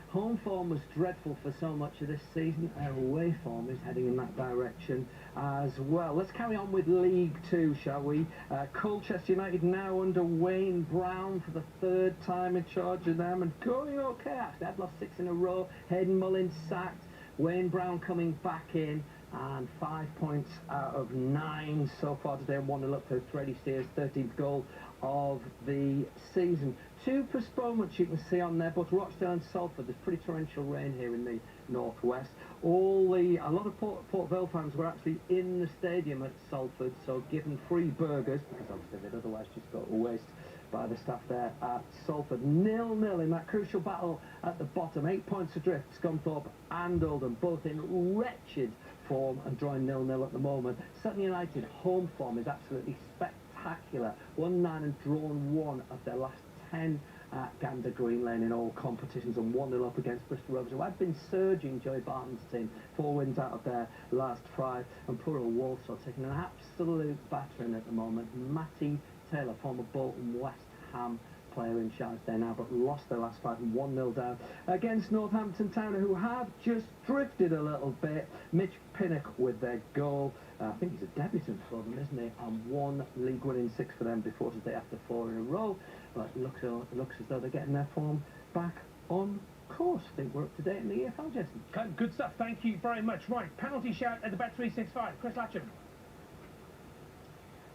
home form was dreadful for so much of this season. Their away form is heading in that direction as well. Let's carry on with League 2, shall we? Colchester United now under Wayne Brown for the 3rd time in charge of them, and going okay actually. They've lost 6 in a row. Hayden Mullins sacked. Wayne Brown coming back in, and 5 points out of 9 so far today, and 1-0 up for Freddie Steers, 13th goal of the season. 2 postponements you can see on there, both Rochdale and Salford. There's pretty torrential rain here in the northwest. A lot of Port Vale fans were actually in the stadium at Salford, so given free burgers, because obviously they'd otherwise just go to waste by the staff there at Salford. 0-0 in that crucial battle at the bottom. 8 points adrift, Scunthorpe and Oldham, both in wretched form and drawing 0-0 at the moment. Sutton United home form is absolutely spectacular. 1-9 and drawn 1 of their last 10 at Gander Green Lane in all competitions, and 1-0 up against Bristol Rovers, who had been surging Joey Barton's team. 4 wins out of their last 5, and poor old Walsall taking an absolute battering at the moment. Matty Taylor, former Bolton West Ham player in charge there now, but lost their last 5 and 1-0 down against Northampton Town, who have just drifted a little bit. Mitch Pinnock with their goal. I think he's a debutant for them, isn't he? And 1 league winning 6 for them before today after 4 in a row. But it looks as though they're getting their form back on course. I think we're up to date in the EFL, Jason. Good stuff, thank you very much. Right, penalty shout at the Bet365. Chris Latcham.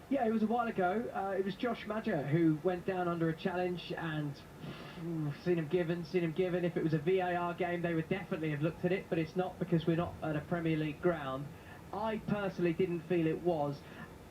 Yeah, it was a while ago. It was Josh Madger who went down under a challenge, and seen him given. If it was a VAR game, they would definitely have looked at it, but it's not, because we're not at a Premier League ground. I personally didn't feel it was.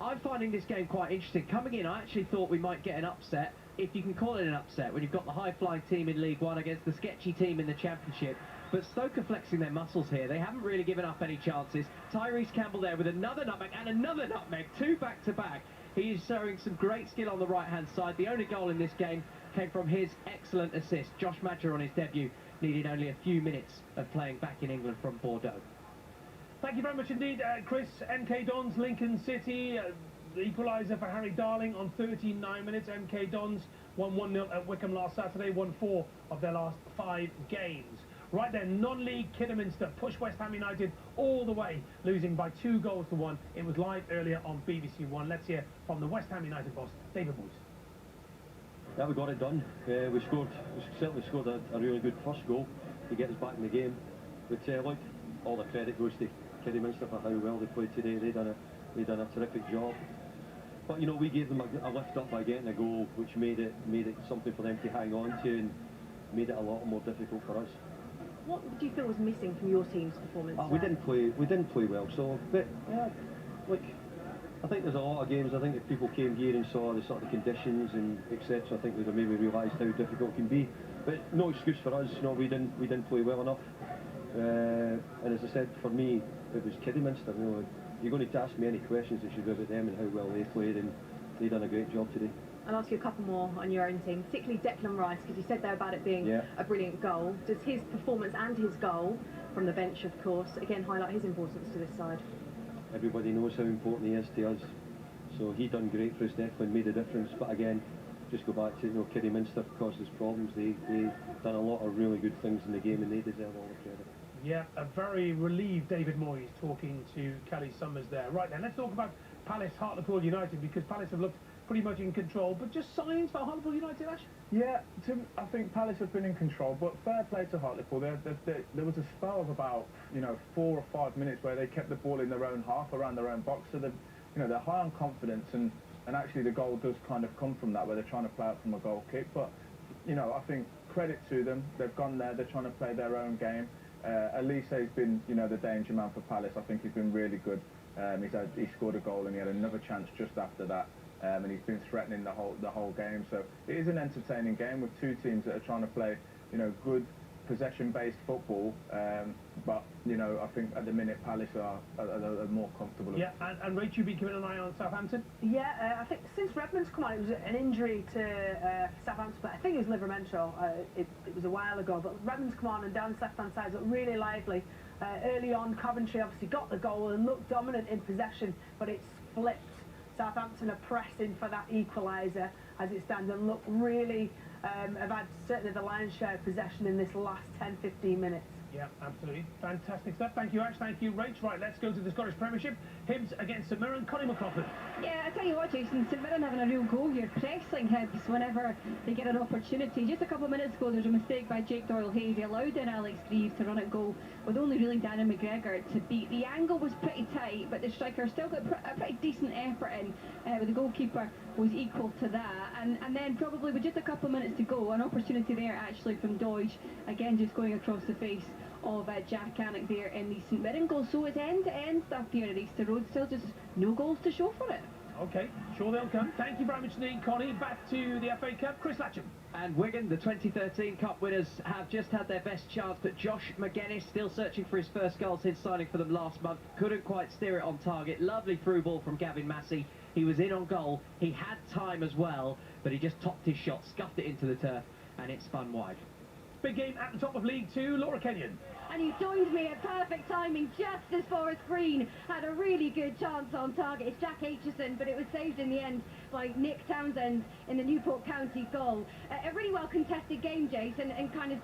I'm finding this game quite interesting. Coming in, I actually thought we might get an upset, if you can call it an upset, when you've got the high-flying team in League One against the sketchy team in the Championship. But Stoke are flexing their muscles here. They haven't really given up any chances. Tyrese Campbell there with another nutmeg and another nutmeg, 2 back-to-back. He is showing some great skill on the right-hand side. The only goal in this game came from his excellent assist. Josh Madger on his debut needed only a few minutes of playing back in England from Bordeaux. Thank you very much indeed, Chris. MK Dons, Lincoln City, the equaliser for Harry Darling on 39 minutes. MK Dons won 1-0 at Wycombe last Saturday, won 4 of their last 5 games. Right then, non-league Kidderminster pushed West Ham United all the way, losing by 2-1. It was live earlier on BBC One. Let's hear from the West Ham United boss, David Moyes. Yeah, we got it done. We certainly scored a really good first goal to get us back in the game. But look, all the credit goes to Kidderminster for how well they played today. They done a terrific job. But you know, we gave them a lift up by getting a goal, which made it something for them to hang on to, and made it a lot more difficult for us. What do you feel was missing from your team's performance? We didn't play well. So, but yeah, look, I think there's a lot of games. I think if people came here and saw the sort of conditions and etc., I think they'd have maybe realised how difficult it can be. But no excuse for us. No, we didn't play well enough. And as I said, for me, it was Kidderminster. You know, you're going to ask me any questions, it should be about them and how well they played, and they done a great job today. I'll ask you a couple more on your own team, particularly Declan Rice, because you said there about it being a brilliant goal. Does his performance and his goal, from the bench of course, again highlight his importance to this side? Everybody knows how important he is to us. So he done great for us, Declan, made a difference. But again, just go back to, you know, Kidderminster caused us problems. They done a lot of really good things in the game, and they deserve all the credit. Yeah, a very relieved David Moyes talking to Kelly Summers there. Right then, let's talk about Palace Hartlepool United, because Palace have looked pretty much in control, but just signs for Hartlepool United, Ash? Yeah, I think Palace have been in control, but fair play to Hartlepool. There was a spell of about 4 or 5 minutes where they kept the ball in their own half, around their own box, so they're high on confidence, and actually the goal does kind of come from that, where they're trying to play out from a goal kick. But I think credit to them, they've gone there, they're trying to play their own game. Elise's been the danger man for Palace. I think he's been really good. He scored a goal and he had another chance just after that. And he's been threatening the whole game. So it is an entertaining game with two teams that are trying to play, good possession-based football. But I think at the minute Palace are more comfortable. Yeah, and Rach, you've been keeping an eye on Southampton? Yeah, I think since Redmond's come on, it was an injury to Southampton, but I think it was ligamentous. It was a while ago, but Redmond's come on and down the left-hand side looked really lively. Early on, Coventry obviously got the goal and looked dominant in possession, but it's flipped. Southampton are pressing for that equaliser as it stands and look really have had certainly the lion's share of possession in this last 10-15 minutes. Yeah, absolutely. Fantastic stuff. Thank you, Ash. Thank you, Rach. Right, let's go to the Scottish Premiership. Hibs against St Mirren. Connie McLaughlin. Yeah, I tell you what, Jason, St Mirren having a real go here, pressing Hibs whenever they get an opportunity. Just a couple of minutes ago, there's a mistake by Jake Doyle-Hayes. He allowed in Alex Greaves to run at goal with only really Danny McGregor to beat. The angle was pretty tight, but the striker still got a pretty decent effort in, with the goalkeeper was equal to that. And then probably with just a couple of minutes to go, an opportunity there actually from Doidge, again just going across the face of Jack Cannock there in the St Mirren goal. So it's end-to-end stuff here at Easter Road, still just no goals to show for it. Okay, sure they'll come. Thank you very much indeed, Connie. Back to the FA Cup, Chris Latcham. And Wigan, the 2013 Cup winners, have just had their best chance, but Josh McGuinness still searching for his first goal since signing for them last month. Couldn't quite steer it on target. Lovely through ball from Gavin Massey. He was in on goal. He had time as well, but he just topped his shot, scuffed it into the turf, and it's spun wide. Big game at the top of League Two, Laura Kenyon. And he joined me at perfect timing just as Forest Green had a really good chance on target. It's Jack Aitchison, but it was saved in the end by Nick Townsend in the Newport County goal. A really well contested game, Jason, and kind of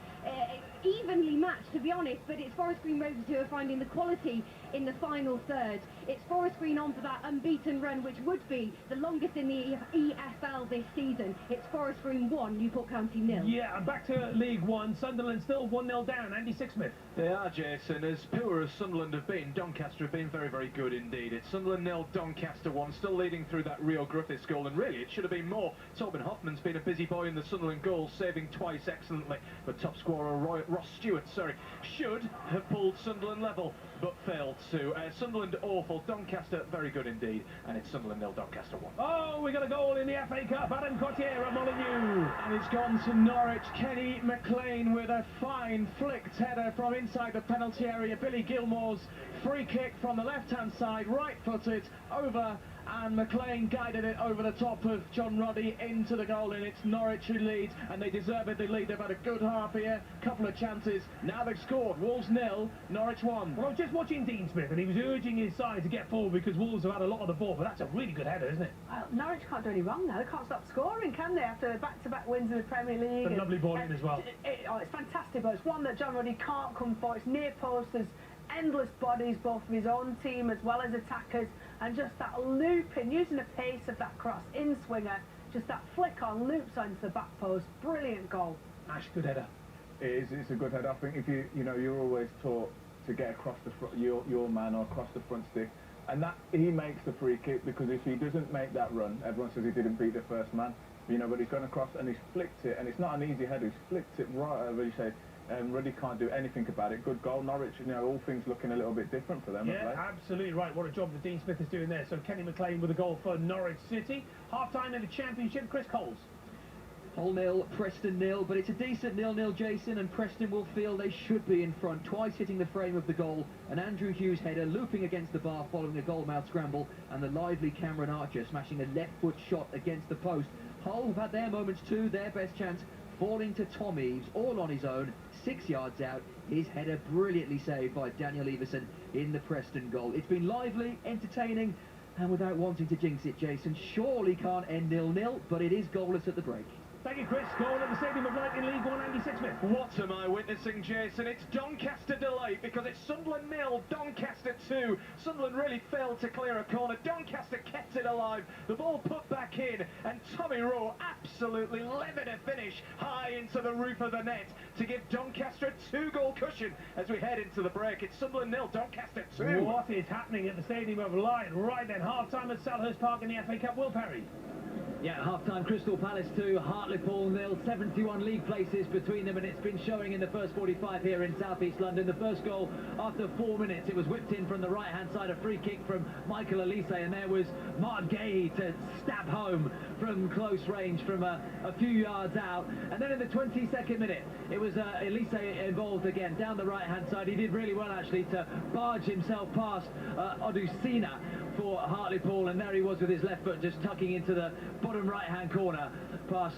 evenly matched, to be honest, but it's Forest Green Rovers who are finding the quality in the final third. It's Forest Green on for that unbeaten run, which would be the longest in the EFL this season. It's Forest Green 1, Newport County 0. Yeah, and back to League One. Sunderland still 1-0 down. Andy Sixsmith. They are, Jason. As poor as Sunderland have been, Doncaster have been very, very good indeed. It's Sunderland 0, Doncaster 1, still leading through that Rio Griffiths goal, and really it should have been more. Tobin Hoffman's been a busy boy in the Sunderland goal, saving twice excellently, but top scorer Ross Stewart, should have pulled Sunderland level, but failed to. Sunderland awful, Doncaster very good indeed, and it's Sunderland 0, Doncaster 1. Oh, we got a goal in the FA Cup. Adam Cotier at Molineux. And it's gone to Norwich. Kenny McLean with a fine flicked header from inside the penalty area. Billy Gilmore's free kick from the left-hand side, right-footed, over, and McLean guided it over the top of John Roddy into the goal, and it's Norwich who lead, and they deservedly lead. They've had a good half here, couple of chances. Now they've scored. Wolves 0, Norwich 1. Well, I was just watching Dean Smith, and he was urging his side to get forward because Wolves have had a lot of the ball, but that's a really good header, isn't it? Well, Norwich can't do any wrong now. They can't stop scoring, can they, after back-to-back wins in the Premier League? A lovely ball in as well. It's fantastic, but it's one that John Roddy can't come for. It's near post. There's endless bodies, both of his own team as well as attackers, and just that looping, using the pace of that cross in swinger, just that flick on, loops onto the back post. Brilliant goal. Ash, good header. It is. It's a good header. I think if you're always taught to get across the front, your man, or across the front stick, and that he makes the free kick, because if he doesn't make that run, everyone says he didn't beat the first man. But he's gone across and he's flicked it, and it's not an easy header. He's flicked it right over. You say. Really can't do anything about it. Good goal, Norwich. All things looking a little bit different for them. Yeah, absolutely right. What a job that Dean Smith is doing there. So Kenny McLean with a goal for Norwich City. Half-time in the Championship, Chris Coles. Hull 0, Preston 0, but it's a decent 0-0, Jason, and Preston will feel they should be in front, twice hitting the frame of the goal. An Andrew Hughes header looping against the bar following a goal-mouth scramble, and the lively Cameron Archer smashing a left-foot shot against the post. Hull have had their moments too, their best chance falling to Tom Eaves, all on his own, 6 yards out. His header brilliantly saved by Daniel Everson in the Preston goal. It's been lively, entertaining, and without wanting to jinx it, Jason, surely can't end 0-0, but it is goalless at the break. Thank you, Chris. Goal at the Stadium of Light in League One, Andy Sixsmith. What am I witnessing, Jason? It's Doncaster delight, because it's Sunderland 0, Doncaster 2. Sunderland really failed to clear a corner. Doncaster kept it alive. The ball put back in, and Tommy Rowe absolutely levered a finish high into the roof of the net to give Doncaster a 2-goal cushion as we head into the break. It's Sunderland 0, Doncaster 2. What is happening at the Stadium of Light right then? Half-time at Selhurst Park in the FA Cup. Will Perry. Yeah, half-time Crystal Palace 2, Hartlepool 0, 71 league places between them, and it's been showing in the first 45 here in southeast London. The first goal after 4 minutes, it was whipped in from the right-hand side, a free kick from Michael Elise, and there was Mark Gahey to stab home from close range from a few yards out. And then in the 22nd minute, it was Elise involved again, down the right-hand side. He did really well, actually, to barge himself past Odusina for Hartlepool, and there he was with his left foot just tucking into the bottom right-hand corner past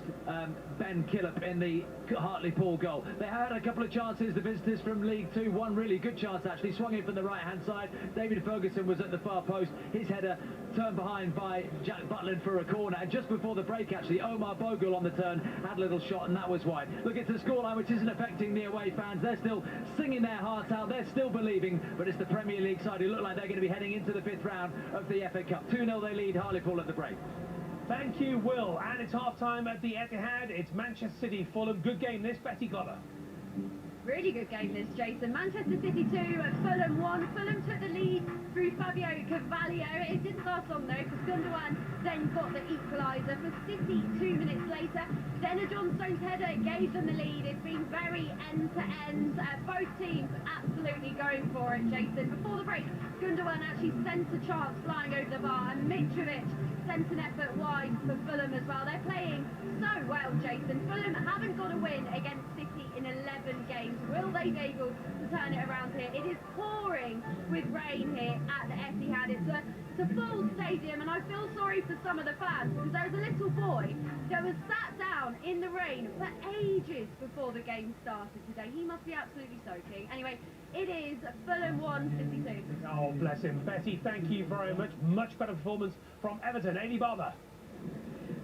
Ben Killip in the Hartlepool goal. They had a couple of chances, the visitors from League Two. One really good chance, actually, swung in from the right-hand side. David Ferguson was at the far post. His header turned behind by Jack Butland for a corner, and just before the break, actually, Omar Bogle on the turn had a little shot, and that was wide. Look, it's a scoreline which isn't affecting the away fans. They're still singing their hearts out. They're still believing, but it's the Premier League side who look like they're going to be heading into the 5th round of the FA Cup. 2-0 they lead Hartlepool at the break. Thank you, Will. And it's half-time at the Etihad. It's Manchester City, Fulham. Good game this, Betty Glover. Really good game this, Jason. Manchester City 2, Fulham 1. Fulham took the lead through Fabio Carvalho. It didn't last long though, because Gundogan then got the equaliser for City 2 minutes later. Then a John Stones header gave them the lead. It's been very end-to-end. Both teams absolutely going for it, Jason. Before the break, Gundogan actually sent a chance flying over the bar, and Mitrovic sent an effort wide for Fulham as well. They're playing so well, Jason. Fulham haven't got a win against City in 11 11 games. Will they be able to turn it around here? It is pouring with rain here at the Etihad. It's a full stadium, and I feel sorry for some of the fans because there was a little boy that was sat down in the rain for ages before the game started today. He must be absolutely soaking. Anyway, it is Fulham 1, City 2. Oh, bless him. Betty, thank you very much. Much better performance from Everton. Amy Barber.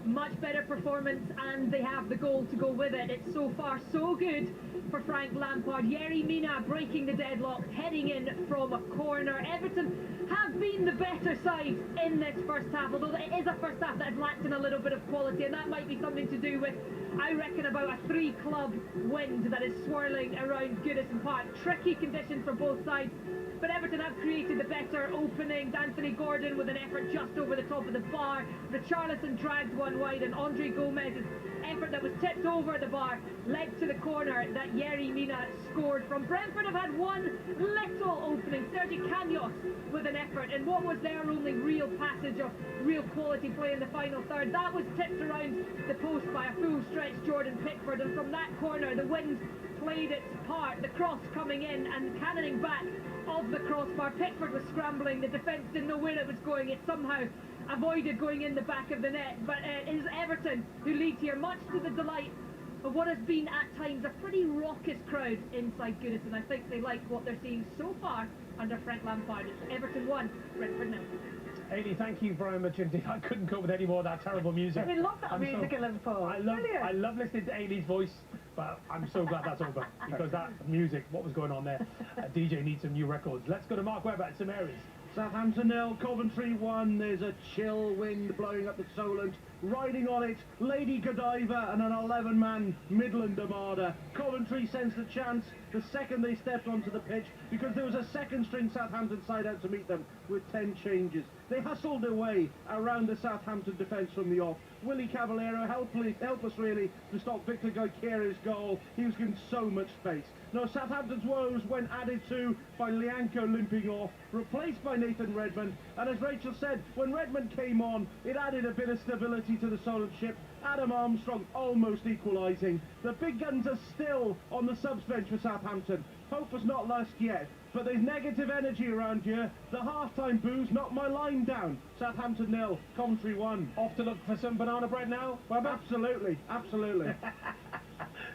Much better performance, and they have the goal to go with it. It's so far so good for Frank Lampard. Yerry Mina breaking the deadlock, heading in from a corner. Everton have been the better side in this first half, although it is a first half that has lacked in a little bit of quality, and that might be something to do with, I reckon, about a 3-club wind that is swirling around Goodison Park. Tricky conditions for both sides, but Everton have created the better openings. Anthony Gordon with an effort just over the top of the bar. Richarlison dragged one wide, and Andre Gomez's effort that was tipped over the bar led to the corner that Yerry Mina scored from. Brentford have had one little opening. Sergi Canos with an effort, and what was their only real passage of real quality play in the final third? That was tipped around the post by a full-stretch Jordan Pickford, and from that corner the wind played its part. The cross coming in and cannoning back of the crossbar. Pickford was scrambling, the defence didn't know where it was going. It somehow avoided going in the back of the net, but it is Everton who leads here, much to the delight of what has been at times a pretty raucous crowd inside Goodison. I think they like what they're seeing so far under Frank Lampard. It's Everton 1, Brentford 0. Ailey, thank you very much indeed. I couldn't cope with any more of that terrible music. We love that music in Liverpool. I love listening to Ailey's voice, but I'm so glad that's over, because that music, what was going on there? DJ needs some new records. Let's go to Mark Webber at St Mary's. Southampton 0, Coventry 1. There's a chill wind blowing up the Solent. Riding on it, Lady Godiva and an 11-man Midland Armada. Coventry sensed a chance the second they stepped onto the pitch, because there was a second-string Southampton side out to meet them with 10 changes. They hustled their way around the Southampton defence from the off. Willie Cavallero helpless really to stop Victor Goicoechea goal. He was given so much space. Now, Southampton's woes went added to by Lianco limping off, replaced by Nathan Redmond, and as Rachel said, when Redmond came on, it added a bit of stability to the Solent ship. Adam Armstrong almost equalising. The big guns are still on the subs bench for Southampton. Hope was not lost yet, but there's negative energy around here. The half-time boos knocked my line down. Southampton 0, Coventry 1. Off to look for some banana bread now, Webber? Absolutely, absolutely.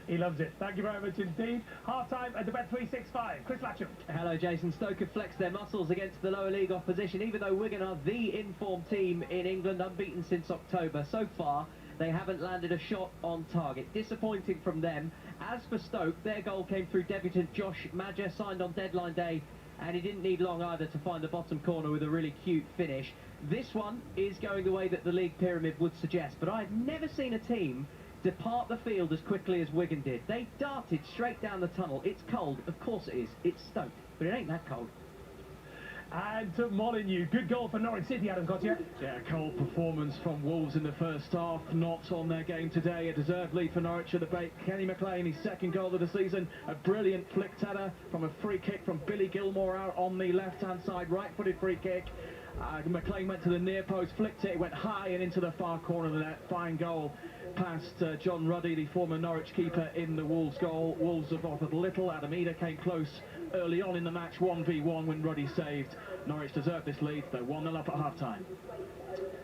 He loves it. Thank you very much indeed. Half-time at the Bet365. Chris Latcham. Hello, Jason. Stoke have flexed their muscles against the lower league opposition, even though Wigan are the informed team in England, unbeaten since October. So far, they haven't landed a shot on target. Disappointing from them. As for Stoke, their goal came through debutant Josh Maja, signed on deadline day, and he didn't need long either to find the bottom corner with a really cute finish. This one is going the way that the league pyramid would suggest, but I've never seen a team depart the field as quickly as Wigan did. They darted straight down the tunnel. It's cold, of course it is. It's Stoke, but it ain't that cold. And to Molyneux, good goal for Norwich City, Adam Cottier. Yeah, cold performance from Wolves in the first half, not on their game today. A deserved lead for Norwich at the break. Kenny McLean, his second goal of the season, a brilliant flick header from a free kick from Billy Gilmore out on the left-hand side, right-footed free kick. McLean went to the near post, flicked it, went high and into the far corner of the net. Fine goal past John Ruddy, the former Norwich keeper, in the Wolves goal. Wolves have offered little. Adam Eder came close early on in the match, 1v1 when Ruddy saved. Norwich deserved this lead. They're 1-0 up at half-time.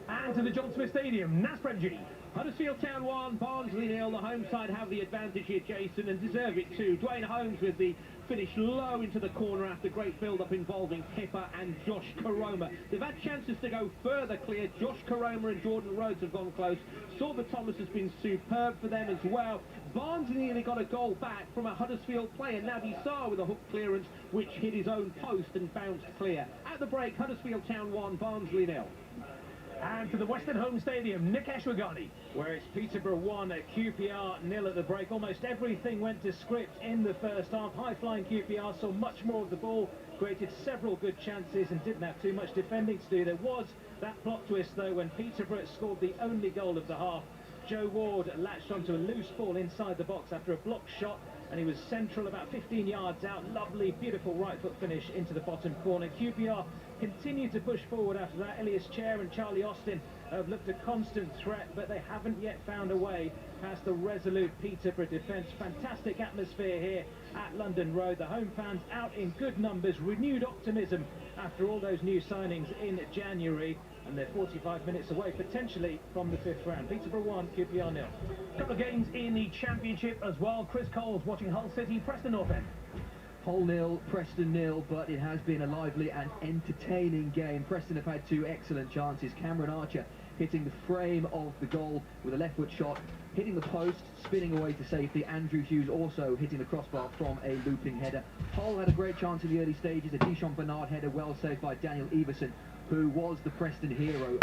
And to the John Smith Stadium, Nasprem G. Huddersfield Town 1, Barnsley 0. The home side have the advantage here, Jason, and deserve it too. Dwayne Holmes with the finish low into the corner after great build-up involving Pippa and Josh Koroma. They've had chances to go further clear. Josh Koroma and Jordan Rhodes have gone close. Sorba Thomas has been superb for them as well. Barnes nearly got a goal back from a Huddersfield player, Naby Sarr, with a hook clearance which hit his own post and bounced clear. At the break, Huddersfield Town 1, Barnsley 0. And to the Western Home Stadium, Nick Ashwagandhi. Where it's Peterborough 1 at QPR 0 at the break. Almost everything went to script in the first half. High-flying QPR saw much more of the ball, created several good chances and didn't have too much defending to do. There was that plot twist, though, when Peterborough scored the only goal of the half. Joe Ward latched onto a loose ball inside the box after a blocked shot, and he was central about 15 yards out. Lovely, beautiful right-foot finish into the bottom corner. QPR continued to push forward after that. Elias Chair and Charlie Austin have looked a constant threat, but they haven't yet found a way past the resolute Peterborough defence. Fantastic atmosphere here at London Road. The home fans out in good numbers, renewed optimism after all those new signings in January, and they're 45 minutes away potentially from the 5th round. Peterborough 1, QPR 0. Couple of games in the Championship as well. Chris Coles watching Hull City, Preston North End. Hull 0, Preston 0, but it has been a lively and entertaining game. Preston have had 2 excellent chances. Cameron Archer hitting the frame of the goal with a left foot shot, hitting the post, spinning away to safety. Andrew Hughes also hitting the crossbar from a looping header. Hull had a great chance in the early stages, a Dishon Bernard header well saved by Daniel Everson, who was the Preston hero.